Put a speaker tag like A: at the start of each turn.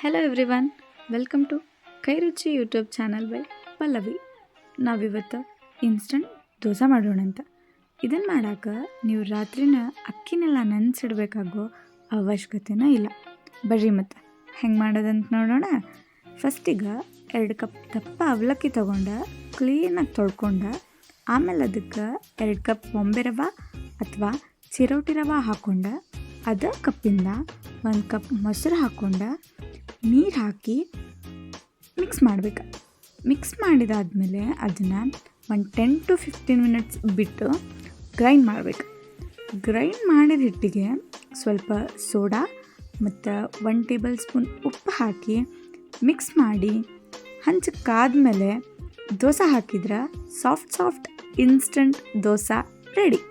A: Hello everyone, welcome to ಕೈ ರುಚಿ YouTube channel by Pallavi. ನಾವಿವತ್ತು ಇನ್ಸ್ಟಂಟ್ ದೋಸೆ ಮಾಡೋಣ ಅಂತ. ಇದನ್ನು ಮಾಡೋಕೆ ನೀವು ರಾತ್ರಿನ ಅಕ್ಕಿನೆಲ್ಲ ನೆನೆಸಿಡ್ಬೇಕಾಗೋ ಅವಶ್ಯಕತೆನೇ ಇಲ್ಲ. ಬರ್ರಿ ಮತ್ತು ಹೆಂಗೆ ಮಾಡೋದಂತ ನೋಡೋಣ. ಫಸ್ಟಿಗೆ 2 ಕಪ್ ದಪ್ಪ ಅವಲಕ್ಕಿ ತೊಗೊಂಡು ಕ್ಲೀನಾಗಿ ತೊಳ್ಕೊಂಡು, ಆಮೇಲೆ ಅದಕ್ಕೆ 2 ಕಪ್ ಬೊಂಬೆ ರವೆ ಅಥವಾ ಚಿರೋಟಿ ರವೆ ಹಾಕ್ಕೊಂಡು, ಅದೇ ಕಪ್ಪಿಂದ 1 ಕಪ್ ಮೊಸರು ಹಾಕ್ಕೊಂಡು ನೀರು ಹಾಕಿ ಮಿಕ್ಸ್ ಮಾಡಬೇಕು. ಮಿಕ್ಸ್ ಮಾಡಿದಾದ್ಮೇಲೆ ಅದನ್ನು ಒಂದು 10 to 15 ಮಿನಿಟ್ಸ್ ಬಿಟ್ಟು ಗ್ರೈಂಡ್ ಮಾಡಬೇಕು. ಗ್ರೈಂಡ್ ಮಾಡಿದ ಹಿಟ್ಟಿಗೆ ಸ್ವಲ್ಪ ಸೋಡಾ ಮತ್ತು 1 ಟೇಬಲ್ ಸ್ಪೂನ್ ಉಪ್ಪು ಹಾಕಿ ಮಿಕ್ಸ್ ಮಾಡಿ ಹಂಚಕ್ಕಾದ್ಮೇಲೆ ದೋಸೆ ಹಾಕಿದ್ರೆ ಸಾಫ್ಟ್ ಇನ್ಸ್ಟಂಟ್ ದೋಸೆ ರೆಡಿ.